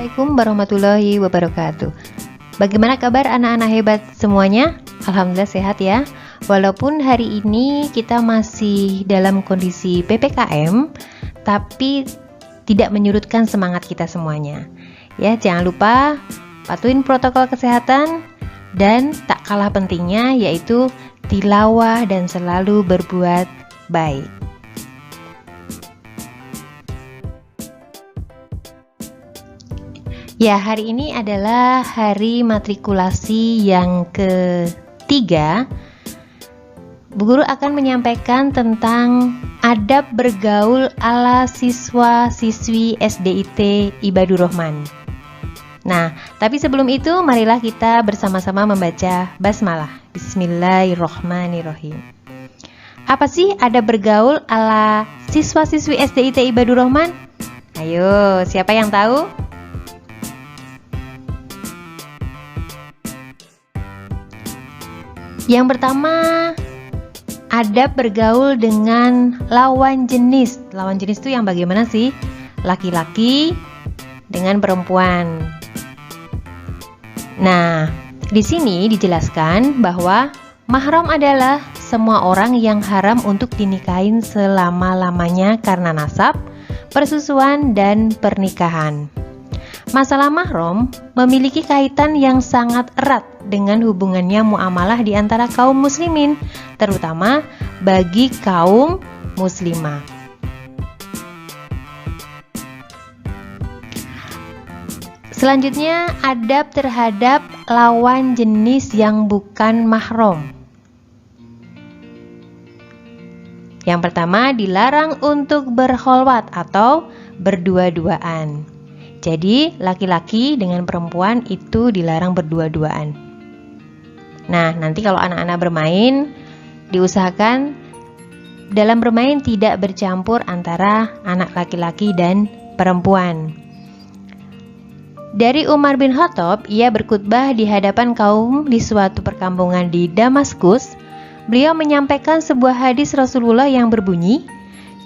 Assalamualaikum warahmatullahi wabarakatuh. Bagaimana kabar anak-anak hebat semuanya? Alhamdulillah sehat ya. Walaupun hari ini kita masih dalam kondisi PPKM, tapi tidak menyurutkan semangat kita semuanya. Ya, jangan lupa patuhin protokol kesehatan dan tak kalah pentingnya yaitu tilawah dan selalu berbuat baik. Ya, hari ini adalah hari matrikulasi yang ketiga. Bu Guru akan menyampaikan tentang adab bergaul ala siswa-siswi SDIT Ibadur Rahman. Nah, tapi sebelum itu marilah kita bersama-sama membaca basmalah. Bismillahirrahmanirrahim. Apa sih adab bergaul ala siswa-siswi SDIT Ibadur Rahman? Ayo, siapa yang tahu? Yang pertama, adab bergaul dengan lawan jenis. Lawan jenis itu yang bagaimana sih? Laki-laki dengan perempuan. Nah, di sini dijelaskan bahwa mahram adalah semua orang yang haram untuk dinikahin selama-lamanya karena nasab, persusuan, dan pernikahan. Masalah mahram memiliki kaitan yang sangat erat dengan hubungannya muamalah di antara kaum muslimin, terutama bagi kaum muslimah. Selanjutnya, adab terhadap lawan jenis yang bukan mahram. Yang pertama, dilarang untuk berkholwat atau berdua-duaan. Jadi, laki-laki dengan perempuan itu dilarang berdua-duaan. Nah, nanti kalau anak-anak bermain, diusahakan dalam bermain tidak bercampur antara anak laki-laki dan perempuan. Dari Umar bin Khattab, ia berkhutbah di hadapan kaum di suatu perkampungan di Damaskus. Beliau menyampaikan sebuah hadis Rasulullah yang berbunyi,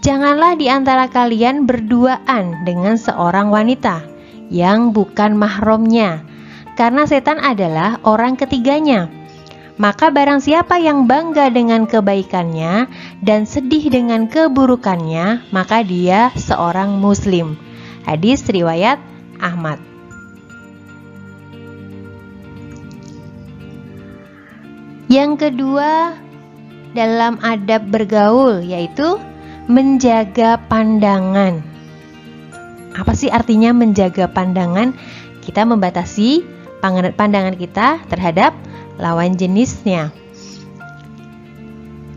"Janganlah di antara kalian berduaan dengan seorang wanita yang bukan mahramnya, karena setan adalah orang ketiganya. Maka barang siapa yang bangga dengan kebaikannya dan sedih dengan keburukannya, maka dia seorang muslim." Hadis riwayat Ahmad. Yang kedua dalam adab bergaul yaitu menjaga pandangan. Apa sih artinya menjaga pandangan? Kita membatasi pandangan kita terhadap lawan jenisnya.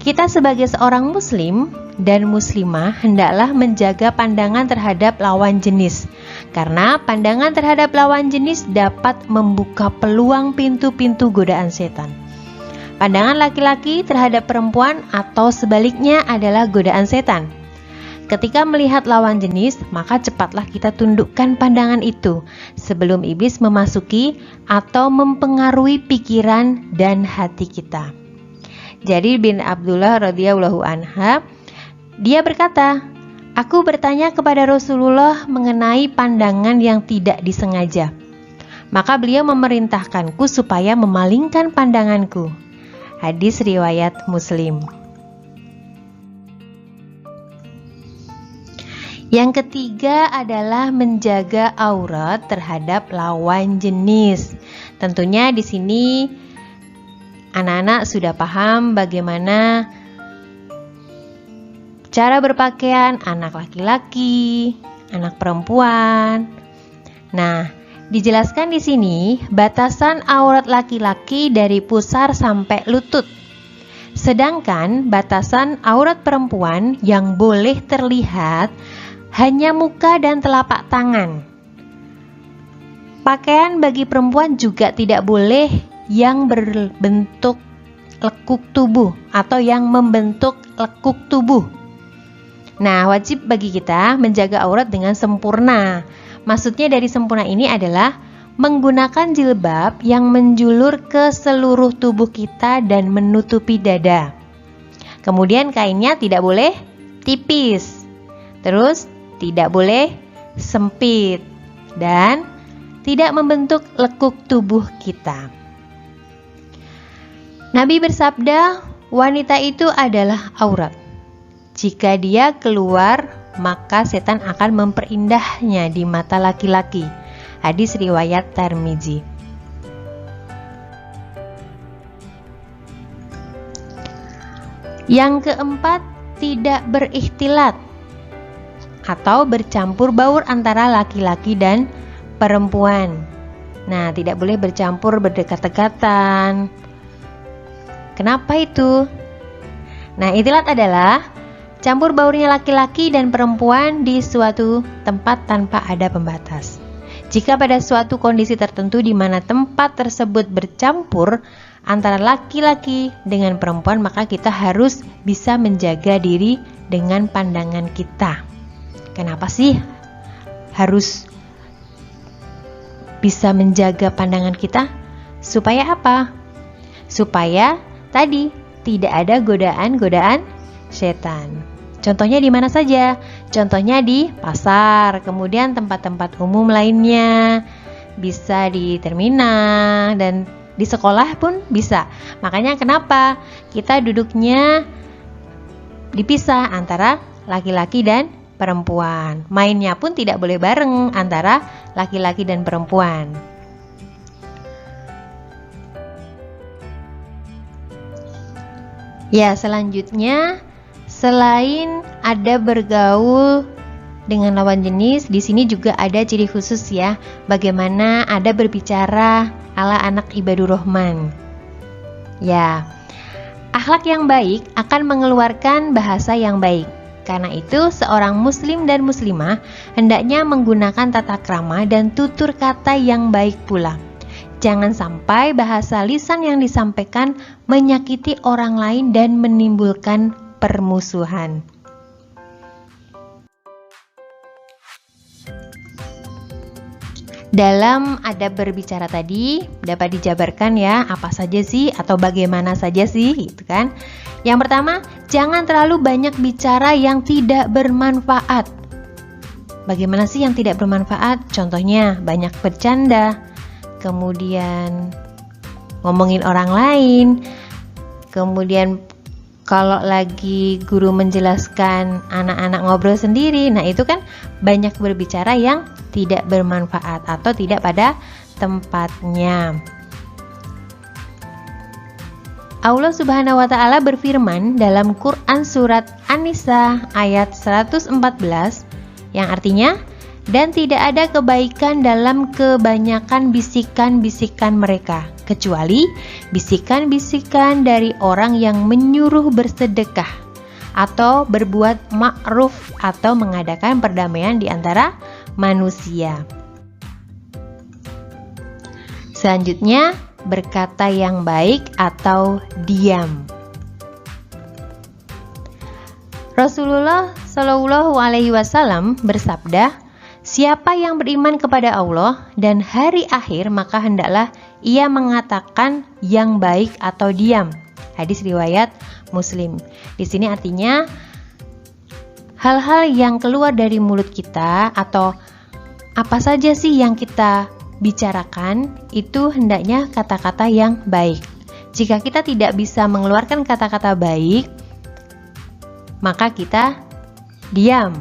Kita sebagai seorang muslim dan muslimah hendaklah menjaga pandangan terhadap lawan jenis, karena pandangan terhadap lawan jenis dapat membuka peluang pintu-pintu godaan setan. Pandangan laki-laki terhadap perempuan atau sebaliknya adalah godaan setan. Ketika melihat lawan jenis, maka cepatlah kita tundukkan pandangan itu sebelum iblis memasuki atau mempengaruhi pikiran dan hati kita. Jadi bin Abdullah radhiyallahu anha, dia berkata, "Aku bertanya kepada Rasulullah mengenai pandangan yang tidak disengaja. Maka beliau memerintahkanku supaya memalingkan pandanganku." Hadis riwayat Muslim. Yang ketiga adalah menjaga aurat terhadap lawan jenis. Tentunya di sini anak-anak sudah paham bagaimana cara berpakaian anak laki-laki, anak perempuan. Nah, dijelaskan di sini batasan aurat laki-laki dari pusar sampai lutut. Sedangkan batasan aurat perempuan yang boleh terlihat hanya muka dan telapak tangan. Pakaian bagi perempuan juga tidak boleh yang berbentuk lekuk tubuh atau yang membentuk lekuk tubuh. Nah, wajib bagi kita menjaga aurat dengan sempurna. Maksudnya dari sempurna ini adalah menggunakan jilbab yang menjulur ke seluruh tubuh kita dan menutupi dada. Kemudian kainnya tidak boleh tipis. Terus tidak boleh sempit dan tidak membentuk lekuk tubuh kita. Nabi bersabda, wanita itu adalah aurat. Jika dia keluar, maka setan akan memperindahnya di mata laki-laki. Hadis riwayat Tirmizi. Yang keempat, tidak berikhtilat atau bercampur baur antara laki-laki dan perempuan. Nah, tidak boleh bercampur berdekat-dekatan. Kenapa itu? Nah, ikhtilat adalah campur baurnya laki-laki dan perempuan di suatu tempat tanpa ada pembatas. Jika pada suatu kondisi tertentu di mana tempat tersebut bercampur antara laki-laki dengan perempuan, maka kita harus bisa menjaga diri dengan pandangan kita. Kenapa sih harus bisa menjaga pandangan kita? Supaya apa? Supaya tadi tidak ada godaan-godaan setan. Contohnya di mana saja? Contohnya di pasar, kemudian tempat-tempat umum lainnya, bisa di terminal dan di sekolah pun bisa. Makanya kenapa kita duduknya dipisah antara laki-laki dan perempuan. Mainnya pun tidak boleh bareng antara laki-laki dan perempuan. Ya, selanjutnya selain ada bergaul dengan lawan jenis, di sini juga ada ciri khusus ya, bagaimana ada berbicara ala anak ibadur rahman. Ya, akhlak yang baik akan mengeluarkan bahasa yang baik. Karena itu, seorang muslim dan muslimah hendaknya menggunakan tata krama dan tutur kata yang baik pula. Jangan sampai bahasa lisan yang disampaikan menyakiti orang lain dan menimbulkan permusuhan. Dalam adab berbicara tadi dapat dijabarkan ya, apa saja sih atau bagaimana saja sih gitu kan. Yang pertama, jangan terlalu banyak bicara yang tidak bermanfaat. Bagaimana sih yang tidak bermanfaat? Contohnya banyak bercanda, kemudian ngomongin orang lain, kemudian kalau lagi guru menjelaskan anak-anak ngobrol sendiri, nah itu kan banyak berbicara yang tidak bermanfaat atau tidak pada tempatnya. Allah Subhanahu wa taala berfirman dalam Quran surat An-Nisa ayat 114 yang artinya, dan tidak ada kebaikan dalam kebanyakan bisikan-bisikan mereka, kecuali bisikan-bisikan dari orang yang menyuruh bersedekah atau berbuat ma'ruf atau mengadakan perdamaian di antara manusia. Selanjutnya, berkata yang baik atau diam. Rasulullah Shallallahu Alaihi Wasallam bersabda, siapa yang beriman kepada Allah dan hari akhir, maka hendaklah ia mengatakan yang baik atau diam. Hadis riwayat Muslim. Di sini artinya hal-hal yang keluar dari mulut kita atau apa saja sih yang kita bicarakan itu hendaknya kata-kata yang baik. Jika kita tidak bisa mengeluarkan kata-kata baik, maka kita diam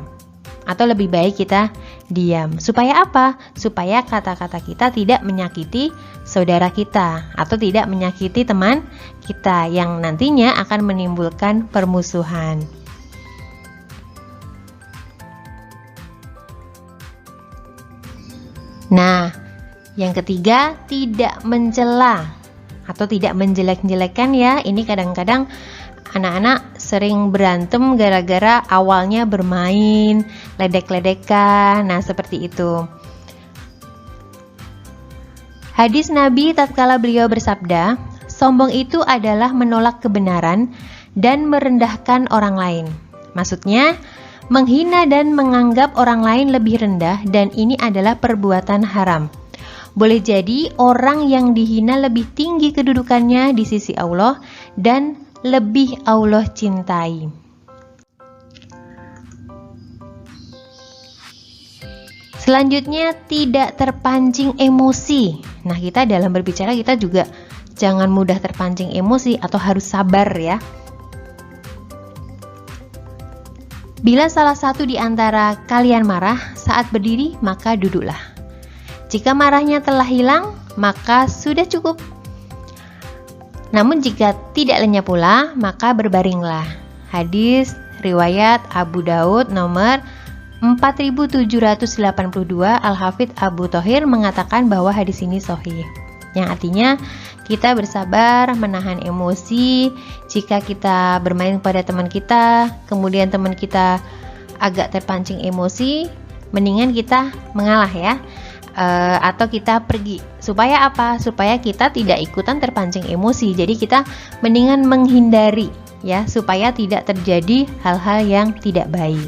atau lebih baik kita diam. Supaya apa? Supaya kata-kata kita tidak menyakiti saudara kita atau tidak menyakiti teman kita yang nantinya akan menimbulkan permusuhan. Nah, yang ketiga, tidak mencela atau tidak menjelek-jelekan ya. Ini kadang-kadang anak-anak sering berantem gara-gara awalnya bermain, ledek-ledekan. Nah, seperti itu. Hadis Nabi tatkala beliau bersabda, sombong itu adalah menolak kebenaran dan merendahkan orang lain. Maksudnya, menghina dan menganggap orang lain lebih rendah, dan ini adalah perbuatan haram. Boleh jadi orang yang dihina lebih tinggi kedudukannya di sisi Allah dan lebih Allah cintai. Selanjutnya, tidak terpancing emosi. Nah, kita dalam berbicara kita juga jangan mudah terpancing emosi atau harus sabar ya. Bila salah satu di antara kalian marah saat berdiri, maka duduklah. Jika marahnya telah hilang, maka sudah cukup. Namun jika tidak lenyap pula, maka berbaringlah. Hadis riwayat Abu Daud nomor 4782. Al-Hafidz Abu Thohir mengatakan bahwa hadis ini sahih, yang artinya kita bersabar menahan emosi. Jika kita bermain pada teman kita, kemudian teman kita agak terpancing emosi, mendingan kita mengalah ya, atau kita pergi. Supaya apa? Supaya kita tidak ikutan terpancing emosi. Jadi kita mendingan menghindari ya, supaya tidak terjadi hal-hal yang tidak baik.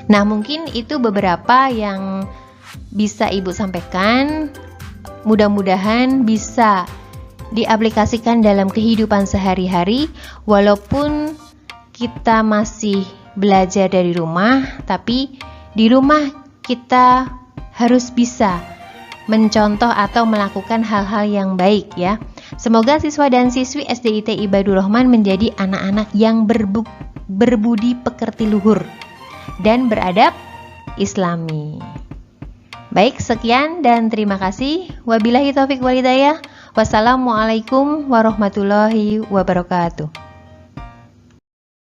Nah, mungkin itu beberapa yang bisa Ibu sampaikan. Mudah-mudahan bisa diaplikasikan dalam kehidupan sehari-hari. Walaupun kita masih belajar dari rumah, tapi di rumah kita harus bisa mencontoh atau melakukan hal-hal yang baik ya. Semoga siswa dan siswi SDIT Ibadur Rahman menjadi anak-anak yang berbudi pekerti luhur dan beradab Islami. Baik, sekian dan terima kasih. Wabillahi taufik wal hidayah. Wassalamualaikum warahmatullahi wabarakatuh.